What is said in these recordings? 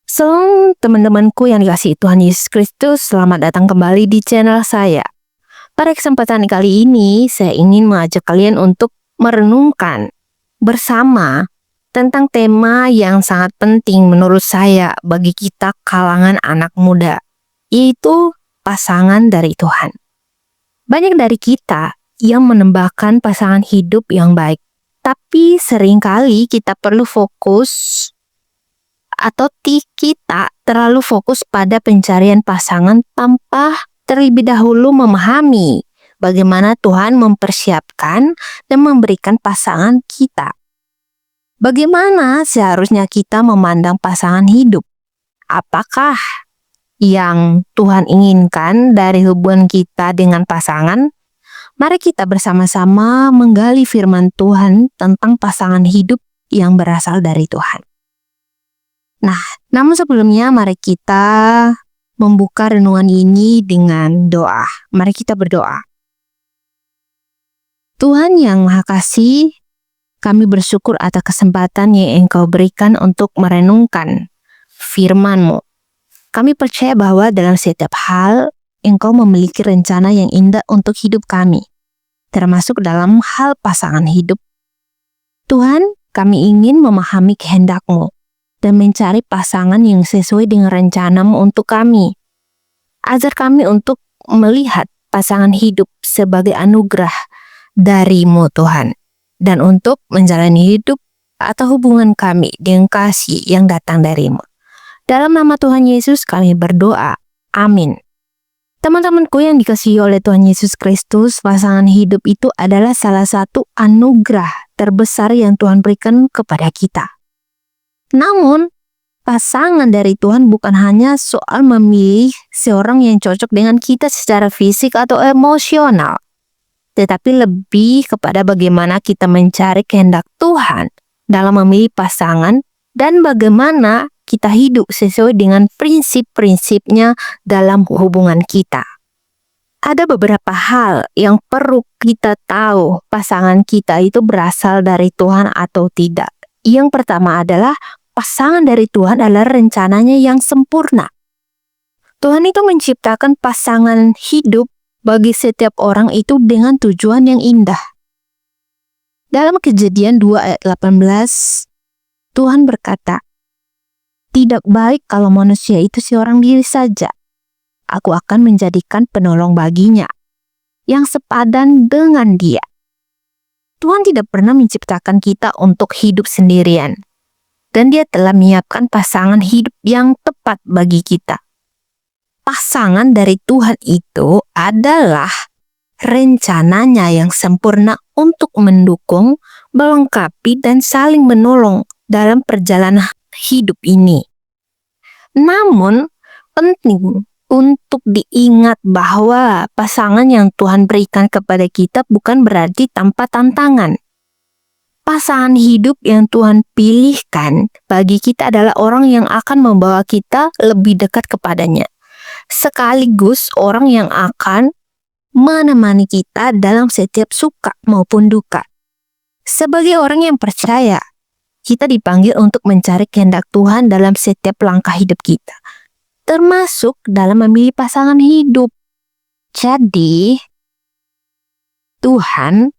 Shalom teman-temanku yang dikasihi Tuhan Yesus Kristus, selamat datang kembali di channel saya. Pada kesempatan kali ini, saya ingin mengajak kalian untuk merenungkan bersama tentang tema yang sangat penting menurut saya bagi kita kalangan anak muda, yaitu pasangan dari Tuhan. Banyak dari kita yang menambahkan pasangan hidup yang baik, tapi seringkali kita perlu fokus atau kita terlalu fokus pada pencarian pasangan tanpa terlebih dahulu memahami bagaimana Tuhan mempersiapkan dan memberikan pasangan kita. Bagaimana seharusnya kita memandang pasangan hidup? Apakah yang Tuhan inginkan dari hubungan kita dengan pasangan? Mari kita bersama-sama menggali firman Tuhan tentang pasangan hidup yang berasal dari Tuhan. Nah, namun sebelumnya mari kita membuka renungan ini dengan doa. Mari kita berdoa. Tuhan yang Maha Kasih, kami bersyukur atas kesempatan yang Engkau berikan untuk merenungkan firman-Mu. Kami percaya bahwa dalam setiap hal, Engkau memiliki rencana yang indah untuk hidup kami, termasuk dalam hal pasangan hidup. Tuhan, kami ingin memahami kehendak-Mu dan mencari pasangan yang sesuai dengan rencana-Mu untuk kami. Ajar kami untuk melihat pasangan hidup sebagai anugerah dari-Mu Tuhan, dan untuk menjalani hidup atau hubungan kami dengan kasih yang datang dari-Mu. Dalam nama Tuhan Yesus kami berdoa. Amin. Teman-temanku yang dikasihi oleh Tuhan Yesus Kristus, pasangan hidup itu adalah salah satu anugerah terbesar yang Tuhan berikan kepada kita. Namun, pasangan dari Tuhan bukan hanya soal memilih seorang yang cocok dengan kita secara fisik atau emosional, tetapi lebih kepada bagaimana kita mencari kehendak Tuhan dalam memilih pasangan dan bagaimana kita hidup sesuai dengan prinsip-prinsipnya dalam hubungan kita. Ada beberapa hal yang perlu kita tahu pasangan kita itu berasal dari Tuhan atau tidak. Yang pertama adalah pasangan dari Tuhan adalah rencananya yang sempurna. Tuhan itu menciptakan pasangan hidup bagi setiap orang itu dengan tujuan yang indah. Dalam Kejadian 2 ayat 18, Tuhan berkata, "Tidak baik kalau manusia itu seorang diri saja. Aku akan menjadikan penolong baginya, yang sepadan dengan dia." Tuhan tidak pernah menciptakan kita untuk hidup sendirian, dan Dia telah menyiapkan pasangan hidup yang tepat bagi kita. Pasangan dari Tuhan itu adalah rencananya yang sempurna untuk mendukung, melengkapi, dan saling menolong dalam perjalanan hidup ini. Namun, penting untuk diingat bahwa pasangan yang Tuhan berikan kepada kita bukan berarti tanpa tantangan. Pasangan hidup yang Tuhan pilihkan bagi kita adalah orang yang akan membawa kita lebih dekat kepadanya, sekaligus orang yang akan menemani kita dalam setiap suka maupun duka. Sebagai orang yang percaya, kita dipanggil untuk mencari kehendak Tuhan dalam setiap langkah hidup kita, termasuk dalam memilih pasangan hidup. Jadi, Tuhan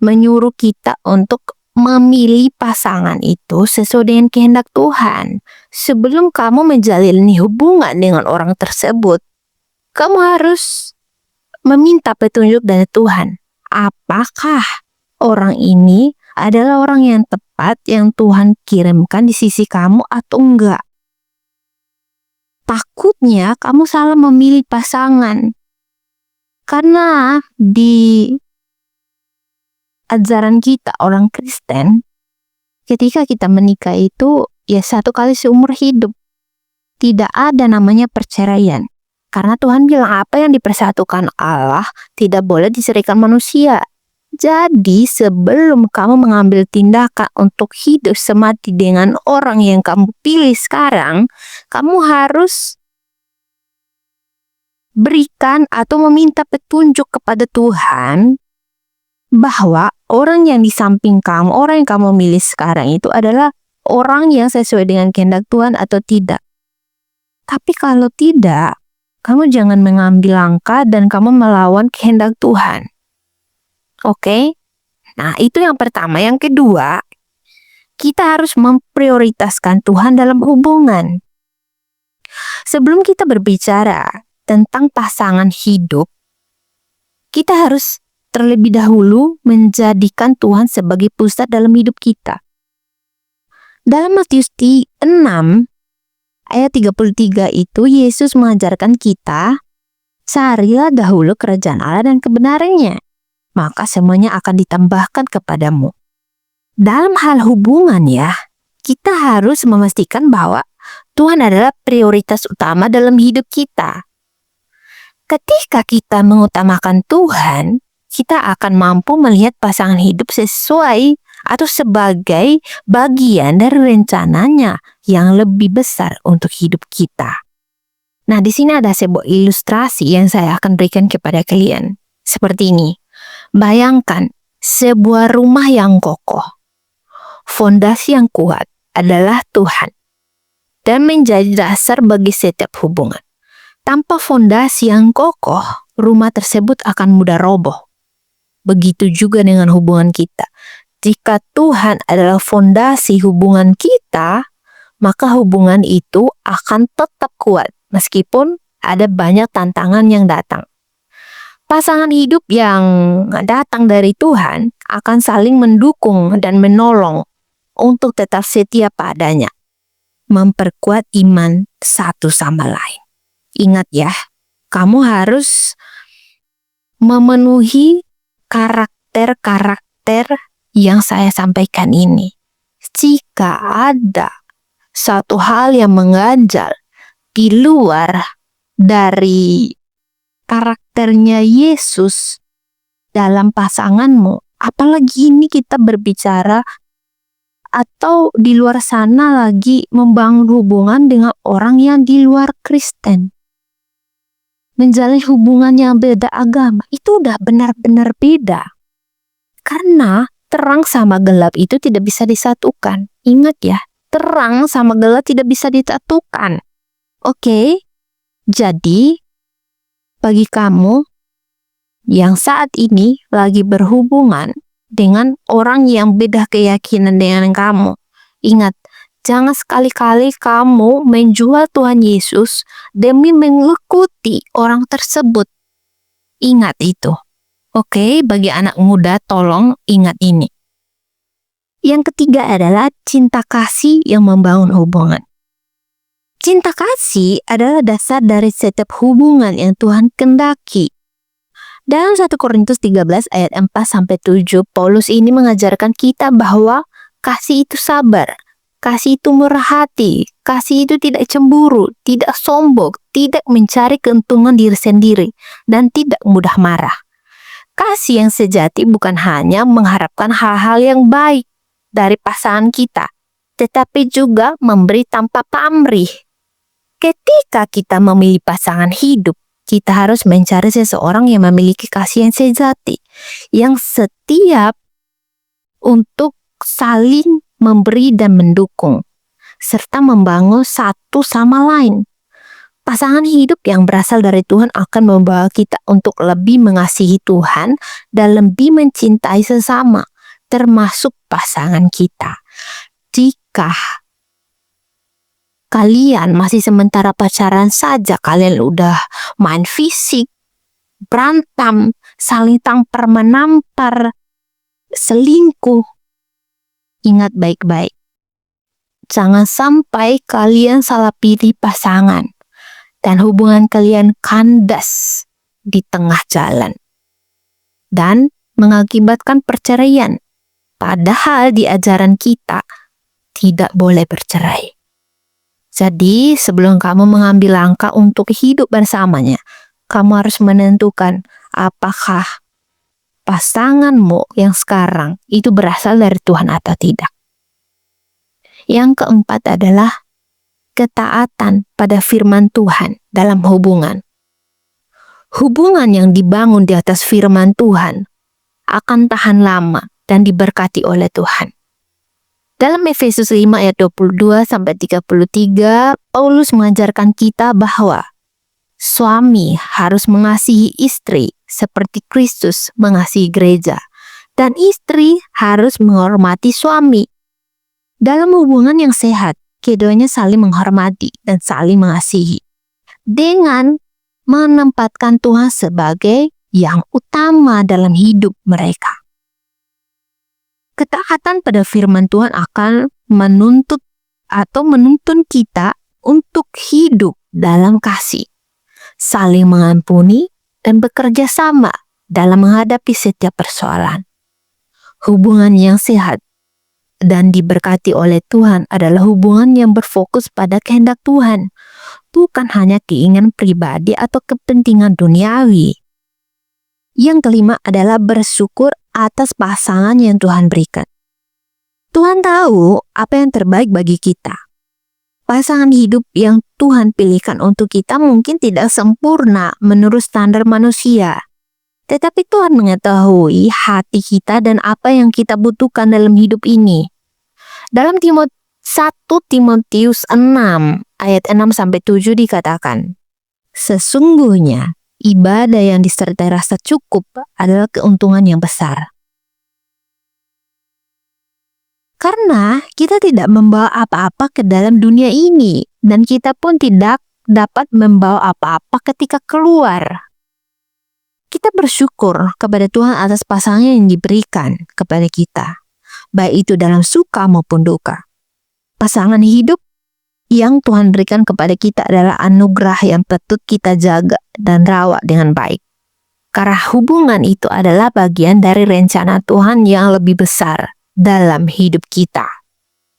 menyuruh kita untuk memilih pasangan itu sesuai dengan kehendak Tuhan. Sebelum kamu menjalani hubungan dengan orang tersebut, kamu harus meminta petunjuk dari Tuhan. Apakah orang ini adalah orang yang tepat yang Tuhan kirimkan di sisi kamu atau enggak? Takutnya kamu salah memilih pasangan. Karena di ajaran kita orang Kristen, ketika kita menikah itu ya satu kali seumur hidup. Tidak ada namanya perceraian. Karena Tuhan bilang apa yang dipersatukan Allah tidak boleh diceraikan manusia. Jadi sebelum kamu mengambil tindakan untuk hidup semati dengan orang yang kamu pilih sekarang, kamu harus berikan atau meminta petunjuk kepada Tuhan bahwa orang yang di samping kamu, orang yang kamu milih sekarang itu adalah orang yang sesuai dengan kehendak Tuhan atau tidak. Tapi kalau tidak, kamu jangan mengambil langkah dan kamu melawan kehendak Tuhan. Oke? Nah, itu yang pertama. Yang kedua, kita harus memprioritaskan Tuhan dalam hubungan. Sebelum kita berbicara tentang pasangan hidup, kita harus terlebih dahulu menjadikan Tuhan sebagai pusat dalam hidup kita. Dalam Matius 6 ayat 33 itu Yesus mengajarkan kita, carilah dahulu kerajaan Allah dan kebenarannya, maka semuanya akan ditambahkan kepadamu. Dalam hal hubungan ya, kita harus memastikan bahwa Tuhan adalah prioritas utama dalam hidup kita. Ketika kita mengutamakan Tuhan, kita akan mampu melihat pasangan hidup sesuai atau sebagai bagian dari rencananya yang lebih besar untuk hidup kita. Nah, di sini ada sebuah ilustrasi yang saya akan berikan kepada kalian. Seperti ini. Bayangkan sebuah rumah yang kokoh. Fondasi yang kuat adalah Tuhan dan menjadi dasar bagi setiap hubungan. Tanpa fondasi yang kokoh, rumah tersebut akan mudah roboh. Begitu juga dengan hubungan kita. Jika Tuhan adalah fondasi hubungan kita, maka hubungan itu akan tetap kuat meskipun ada banyak tantangan yang datang. Pasangan hidup yang datang dari Tuhan akan saling mendukung dan menolong untuk tetap setia padanya, memperkuat iman satu sama lain. Ingat ya, kamu harus memenuhi karakter-karakter yang saya sampaikan ini. Jika ada satu hal yang mengganjal di luar dari karakternya Yesus dalam pasanganmu, apalagi ini kita berbicara atau di luar sana lagi membangun hubungan dengan orang yang di luar Kristen, menjalin hubungan yang beda agama, itu udah benar-benar beda. Karena terang sama gelap itu tidak bisa disatukan. Ingat ya, terang sama gelap tidak bisa disatukan. Oke? Jadi, bagi kamu yang saat ini lagi berhubungan dengan orang yang beda keyakinan dengan kamu, ingat, jangan sekali-kali kamu menjual Tuhan Yesus demi mengikuti orang tersebut. Ingat itu. Oke, bagi anak muda tolong ingat ini. Yang ketiga adalah cinta kasih yang membangun hubungan. Cinta kasih adalah dasar dari setiap hubungan yang Tuhan kehendaki. Dalam 1 Korintus 13 ayat 4-7, Paulus ini mengajarkan kita bahwa kasih itu sabar, kasih itu murah hati, kasih itu tidak cemburu, tidak sombong, tidak mencari keuntungan diri sendiri, dan tidak mudah marah. Kasih yang sejati bukan hanya mengharapkan hal-hal yang baik dari pasangan kita, tetapi juga memberi tanpa pamrih. Ketika kita memilih pasangan hidup, kita harus mencari seseorang yang memiliki kasih yang sejati, yang setia untuk saling memberi dan mendukung, serta membangun satu sama lain. Pasangan hidup yang berasal dari Tuhan akan membawa kita untuk lebih mengasihi Tuhan dan lebih mencintai sesama, termasuk pasangan kita. Jika kalian masih sementara pacaran saja, kalian udah main fisik, berantem, saling tampar-menampar, selingkuh, ingat baik-baik. Jangan sampai kalian salah pilih pasangan dan hubungan kalian kandas di tengah jalan dan mengakibatkan perceraian. Padahal di ajaran kita tidak boleh bercerai. Jadi sebelum kamu mengambil langkah untuk hidup bersamanya, kamu harus menentukan apakah pasanganmu yang sekarang itu berasal dari Tuhan atau tidak. Yang keempat adalah ketaatan pada firman Tuhan dalam hubungan. Hubungan yang dibangun di atas firman Tuhan akan tahan lama dan diberkati oleh Tuhan. Dalam Efesus 5 ayat 22-33, Paulus mengajarkan kita bahwa suami harus mengasihi istri seperti Kristus mengasihi gereja, dan istri harus menghormati suami. Dalam hubungan yang sehat, keduanya saling menghormati dan saling mengasihi, dengan menempatkan Tuhan sebagai yang utama dalam hidup mereka. Ketaatan pada firman Tuhan akan menuntun kita untuk hidup dalam kasih, saling mengampuni, dan bekerja sama dalam menghadapi setiap persoalan. Hubungan yang sehat dan diberkati oleh Tuhan adalah hubungan yang berfokus pada kehendak Tuhan, bukan hanya keinginan pribadi atau kepentingan duniawi. Yang kelima adalah bersyukur atas pasangan yang Tuhan berikan. Tuhan tahu apa yang terbaik bagi kita. Pasangan hidup yang Tuhan pilihkan untuk kita mungkin tidak sempurna menurut standar manusia. Tetapi Tuhan mengetahui hati kita dan apa yang kita butuhkan dalam hidup ini. Dalam 1 Timotius 6 ayat 6-7 dikatakan, sesungguhnya ibadah yang disertai rasa cukup adalah keuntungan yang besar. Karena kita tidak membawa apa-apa ke dalam dunia ini, dan kita pun tidak dapat membawa apa-apa ketika keluar. Kita bersyukur kepada Tuhan atas pasangan yang diberikan kepada kita, baik itu dalam suka maupun duka. Pasangan hidup yang Tuhan berikan kepada kita adalah anugerah yang patut kita jaga dan rawat dengan baik. Karena hubungan itu adalah bagian dari rencana Tuhan yang lebih besar dalam hidup kita.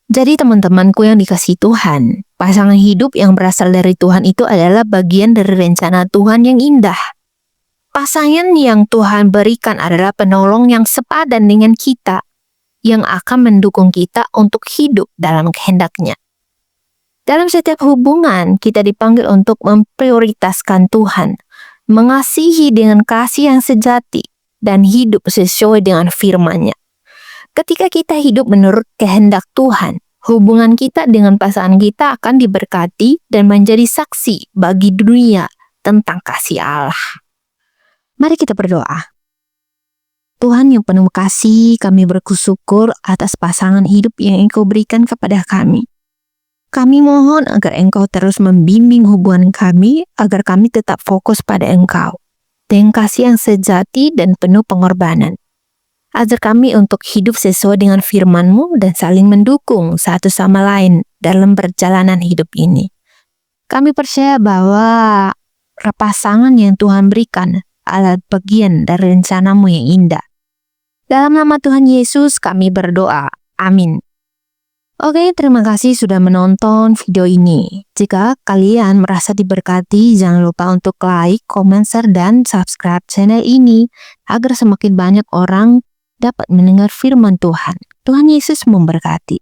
Jadi teman-temanku yang dikasihi Tuhan, pasangan hidup yang berasal dari Tuhan itu adalah bagian dari rencana Tuhan yang indah. Pasangan yang Tuhan berikan adalah penolong yang sepadan dengan kita, yang akan mendukung kita untuk hidup dalam kehendak-Nya. Dalam setiap hubungan, kita dipanggil untuk memprioritaskan Tuhan, mengasihi dengan kasih yang sejati, dan hidup sesuai dengan firman-Nya. Ketika kita hidup menurut kehendak Tuhan, hubungan kita dengan pasangan kita akan diberkati dan menjadi saksi bagi dunia tentang kasih Allah. Mari kita berdoa. Tuhan yang penuh kasih, kami bersyukur atas pasangan hidup yang Engkau berikan kepada kami. Kami mohon agar Engkau terus membimbing hubungan kami, agar kami tetap fokus pada Engkau, dengan kasih yang sejati dan penuh pengorbanan. Ajar kami untuk hidup sesuai dengan firman-Mu dan saling mendukung satu sama lain dalam perjalanan hidup ini. Kami percaya bahwa pasangan yang Tuhan berikan adalah bagian dari rencana-Mu yang indah. Dalam nama Tuhan Yesus kami berdoa. Amin. Oke, terima kasih sudah menonton video ini. Jika kalian merasa diberkati, jangan lupa untuk like, comment, share, dan subscribe channel ini agar semakin banyak orang dapat mendengar firman Tuhan. Tuhan Yesus memberkati.